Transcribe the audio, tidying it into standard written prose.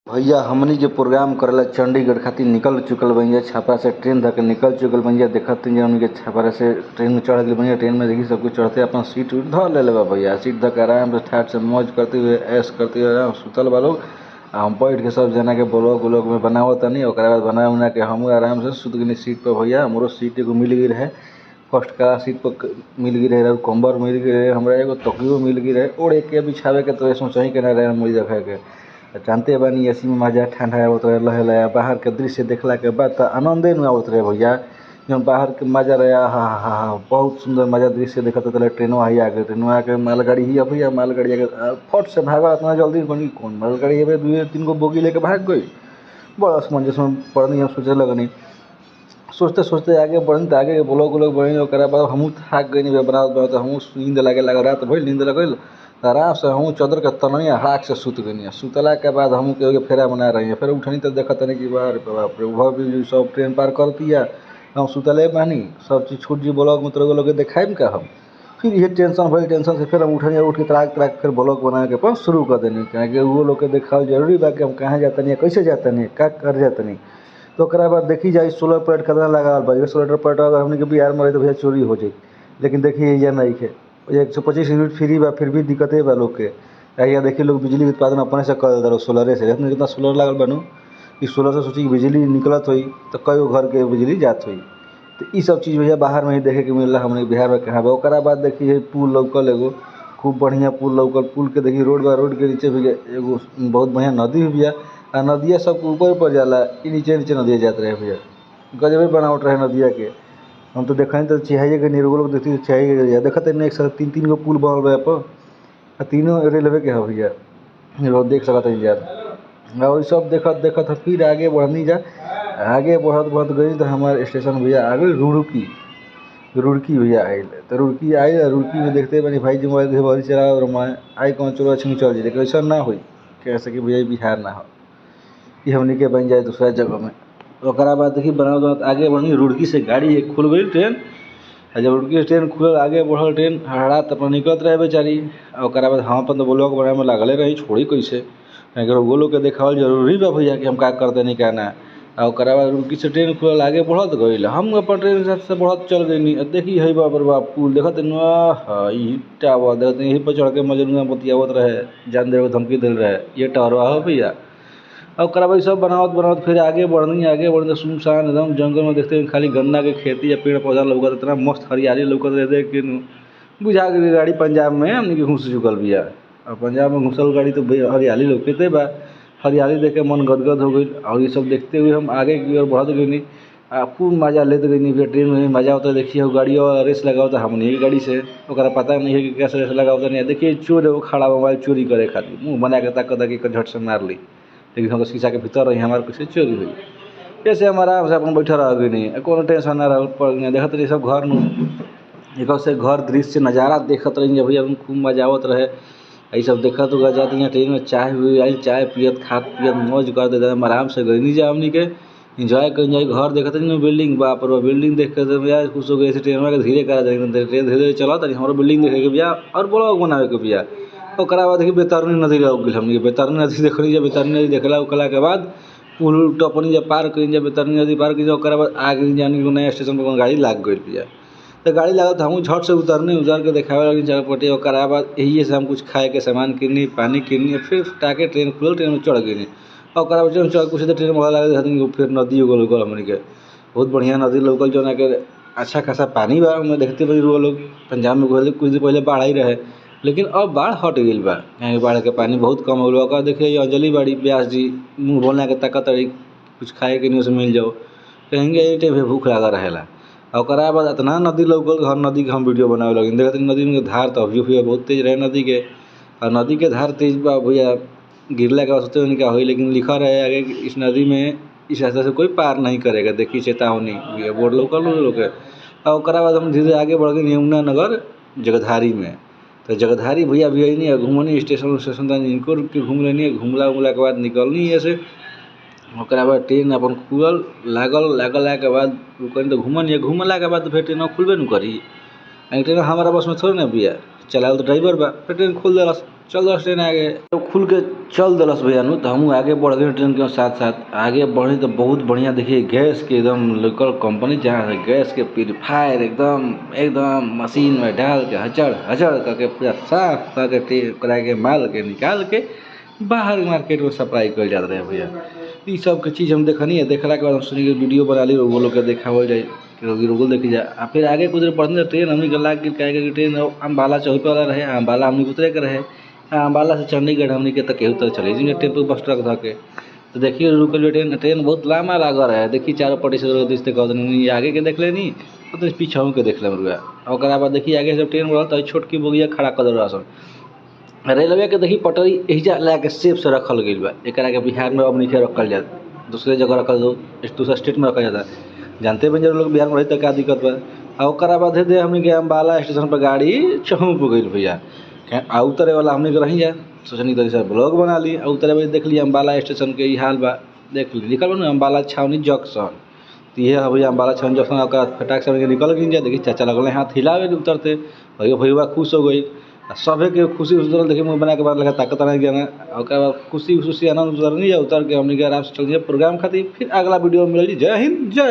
भैया हमनी के प्रोग्राम करेला चंडीगढ़ खातिर निकल चुकल बनिया। छपरा से ट्रेन धके निकल चुकल बनिया। देखत हमनी के छपरा से ट्रेन में चढ़ गए बनिया। ट्रेन में देखी सब कुछ चढ़ते अपन सीट उठ धर ले बा भैया। सीट धके आराम से ठाट से मौज करते हुए ऐश करते हुए आराम सुतल बा लोग। हम बैठ के सब जना के ब्लॉग उलॉग में बनावत तनी। ओकरा बाद बना उना के हम आराम से सुत गनी सीट पर भैया। हमरो सीट एगो मिल गई रहे, फर्स्ट क्लास सीट पर मिल गई रहे। कंबल मिल गई रहे, हमरा एगो तकियो मिल गई रहे। ओढ़े के बिछावे के तो सोचही के ना रहे मुझे देखे के। जानते बानी एसी में मजा ठंडा आवत रहे, लहे लहे बाहर के दृश्य देखला के बाद तो आनंदे न आवत रहे भैया। जब बाहर के मजा रहे हा बहुत सुंदर मजा दृश्य देखते रहे। ट्रेनों आई आगे, ट्रेनों आके मालगाड़ी ही भैया। मालगाड़ी आगे फट से भागा इतना जल्दी बनी कौन मालगाड़ी है, 2-3 गो बोगी लेके भाग गई। बड़ा असमंजस में पड़नी। हम सोचे लगनी, सोचते सोचते आगे बढ़नी तो आगे ब्लॉग उलॉग बढ़नी। ओकरा बाद हमहूँ थाक गई बनावत बनावत। हमहूँ नींद लागे लगा, रात भर नींद लगल। आराम से हमहूँ चदर के तननी हाक से सुत गई। सुतला के बाद हमहूँ के फेरा बना रही है। फिर उठनी तो देखत नहीं कि बाप रे घर भी सब ट्रेन पार कर दिया। हम सुतले बानी, सब चीज़ छूट जी। ब्लॉग में तो लोग दिखाई का हम फिर ये टेंशन भाई। टेंशन से फिर हम उठनी, उठ के तराक तराक फिर ब्लॉग बना के अपन शुरू कर देनी। क्या वो लोग के देखा जरूरी बा कि हम कहाँ जाते नहीं, कैसे जाते नहीं, क्या कर जाते नहीं। तो ओकरा बाद देखी जाए सोलर प्लेट कितना लगा बा। सोलर प्लेट अगर हमने के बिहार में रही तो भैया चोरी हो जाए। लेकिन देखिए ये नहीं है, 125 यूनिट फ्री बा, फिर भी दिक्कतें बा लोग के। यहाँ देखिए लोग बिजली उत्पादन अपने से कर देता सोलर से। जितना सोलर लागल बनू इस सोलर से सोची बिजली निकलत हुई तो कई घर के बिजली जात हुई। तो ये सब चीज़ भैया बाहर में ही देखे के मिल रहा हमने बिहार में कहाँ बा। ओकरा बाद देखिए पुल लौकल एगो खूब बढ़िया पुल लौकल। पुल के देखिए रोड बा, रोड के नीचे भी एगो बहुत बढ़िया नदी भी है। आ नदिया सबके ऊपर जाला, ये नीचे नीचे नदिया जाते रहे भैया। गजबे बनावट रहे नदिया के। हम तो देखा तो चिहाइए के निरोग लोग देखती चिहाइए देखते नहीं। एक साथ 3-3 गो पुल बनल रहे पर तीनों रेलवे के है भैया। लोग देख सकते हैं यार। और सब देखत देखत फिर आगे बढ़नी जा। आगे बढ़त बढ़त गई तो हमारे स्टेशन भैया आगे रुड़की। रुड़की भैया आयल तो रुड़की आयल। रुड़की में देखते बनी भाई जी मोबाइल भरी चला और आई कौन चलो अच्छी चल जाए। लेकिन ऐसा ना हो कैसे कि भैया बिहार ना हो, ये हमने के बन जाए दूसरा जगह में। ओकरा बाद देखिए बनावत आगे बढ़नी। रुड़की से गाड़ी एक खुल गई ट्रेन। जब रुड़की से ट्रेन खुल आगे बढ़ल ट्रेन हड़ात अपन निकलत रहे बेचारी। ओकरा बाद हम अपन तो ब्लॉग बनाए में लागले रही, छोड़ी कैसे वो लोग के देखावल जरूरी बा भैया कि हम का करते नहीं क्या ना। ओकरा बाद रुड़की से ट्रेन खुलल आगे बढ़त गई। हम अपन ट्रेन से बढ़त चल गई। देखी है बाप रे बाप पुल देखत ई टावर देखते यहीं पर चढ़ के मजनुआ बतियावत रहे, जान दे धमकी दिल रहे। ये टावर हो भैया। ओकरा बाद सब बनावत बनावत फिर आगे बढ़नी सुनसान एकदम जंगल में देखते खाली गन्ना के खेती या पेड़ पौधा लौकत। इतना मस्त हरियाली लौकत रहे देख के बुझा गई गाड़ी पंजाब में हमने के घुस चुकल बिया। और पंजाब में घुसल गाड़ी तो हरियाली लौकते बा। हरियाली देख के मन गदगद हो गई। और ये सब देखते हुए हम आगे की ओर बढ़त गई। खूब मजा लेते गई। फिर ट्रेन में मजा होता है। देखिए गाड़ी और रेस लगा होता है हमने की गाड़ी से। ओकरा पता नहीं है कि कैसे रेस लगा होता नहीं। देखिए चोर वो खड़ा मोबाइल चोरी करे खातिर मुँह बना के ताकत कि झट से मार ली। लेकिन हम शीशा के भीतर रही, हमारे कैसे चोरी हुई। कैसे हम आराम से अपन बैठा रह गई नहीं, कोनो टेंशन ना रहा पड़ गया। देखते रही सब घर एक से घर दृश्य नज़ारा देखते रही भैया। खूब मजा आवत रहे। ये सब देखत हुआ जाते हैं। ट्रेन में चाय हुई आई, चाय पियत खात पियत मौज कर देते हम आराम से गई नहीं जा हमनी के इंजॉय कर जाए। घर देखते नहीं बिल्डिंग बाप रे बिल्डिंग देख के भैया खुश हो गए। ट्रेन में धीरे करा ट्रेन धीरे धीरे चला था हमारा बिल्डिंग देखे के भैया और ब्लॉग बनावे के भैया। ओकरा बाद देखिए बैतरनी नदी लग गई हमनी के। बैतरनी नदी देखनी जब बैतरनी नदी देखला उकला के बाद पुल टपनी जब पार करी जब बैतरनी नदी पार करी ओकरा बाद आगे जानी नया स्टेशन पर गाड़ी लाग गई भैया। तो गाड़ी लागत हम झट से उतर के देखावे लगी चरपटी। ओकरा बाद यही से हम कुछ खाए के सामान किनी, पानी किनी। फिर टाके ट्रेन खुलल, ट्रेन में चढ़ गई। ओकरा बाद चढ़ कुछ ट्रेन में लगे फिर नदी उगल हमनी के बहुत बढ़िया नदी लौकल जो के अच्छा खासा पानी बा। मैं देखते भाई लोग पंजाब में कुछ दिन पहले बाढ़ आई रहे, लेकिन अब बाढ़ हट गई बा। यहाँ बाढ़ के पानी बहुत कम हो गया। देखिए अंजलि बाड़ी व्यास जी मुँह बोलना के ताकत कुछ खाए के नहीं उसे मिल जाओ कहेंगे ये टाइम भूख लगा रहेला। ओकरा बाद इतना नदी लौकल हर नदी के हम वीडियो बनावे लगे। देखते नदी में धार तो अभी भैया बहुत तेज रहे नदी के। और नदी के धार तेज बा भैया गिरला के सोचते हुए क्या हुई। लेकिन लिखा रहे आगे इस नदी में इस रास्ते से कोई पार नहीं करेगा। देखिए चेतावनी भैया बोर्ड लौकल लोग के। और ओकरा बाद हम धीरे आगे बढ़ गए यमुना नगर जगधारी में। तो जगधारी भैया भी नहीं घूमनी स्टेशन इनको रुक के घूम लेनी। घूमला उमला के बाद निकलनी ऐसे। ओकरा बाद ट्रेन अपन खुलल लागल के बाद रुकनी तो घूमला के बाद फिर ट्रेन खुलबे न करी। ट्रेन हमारा बस में थोड़े ना भैया चलावल तो ड्राइवर बा, फिर ट्रेन खोल देलस, चल दलस ट्रेन आगे। तो खुल के चल दलस भैया नु, तो हमहू आगे बढ़ गए ट्रेन के साथ साथ। आगे बढ़े तो बहुत बढ़िया देखिए गैस के एकदम लोकल कंपनी जहाँ है, गैस के प्यूरीफायर एकदम एकदम मशीन में डाल के हचड़ हचड़ करके पूरा साफ करके करा के माल के निकाल के बाहर मार्केट में सप्लाई कर जाते रहे भैया। ई सब के चीज़ हम देखनी है, देखला के बाद हम सुनी वीडियो बना ली, वो लोग के देखावल जाए, रोगल देखी जाए। आ फिर आगे कुछ पढ़ने ट्रेन हमनी के लाग के ट्रेन अम्बाला चौक वाला रहे, अम्बाला हमनी उतरे के रहे। अम्बाला से चंडीगढ़ हमनी के तक केहू तक चले जी टेम्पो बस ट्रक धऽ के। तो देखिए रुकल ट्रेन, ट्रेन बहुत लंबा लागल रहे, देखिए चारों पट्टी से दिखते कहते आगे के देख लेनी तो पीछे के देख लेम रुआ। ओकरा बाद देखिए आगे जब ट्रेन बढ़ल तो छोटकी बोगिया खड़ा कर दे सन। रेलवे के देखिए पटरी एहिजा ला के सेफ से रखल गई बा, एकरा के बिहार में अब नहीं रखल जात, दूसरे जगह रखल दो, दूसरा स्टेट में रखल जाता। जानते बन लोग बिहार में रही तो क्या दिक्कत बा। आ ओकरा बाद दे हमनी के अम्बाला स्टेशन पर गाड़ी चहुप गई भैया। आ उतरे वाला हमनी के रही जा, सोचनी तो सर ब्लॉग बना ली। आ उतरे वाले देख ली अम्बाला स्टेशन के हाल बा, देख ली लिखल बा अम्बाला छावनी जंक्शन। तो ये है भैया अम्बाला छावनी जंक्शन। फटाक से निकल गई जा, देखिए चाचा लगल हाथ हिलावे उतरते, भैया खुश हो गई। सभे के खुशी उतरल, देखिए मुँह बना के बाद लगा ताकत आना गया ना। खुशी खुशी आनंद उतर नहीं उतर के हमनी के आराम से चल दिए प्रोग्राम खातिर। फिर अगला वीडियो में मिल। जय हिंद जय।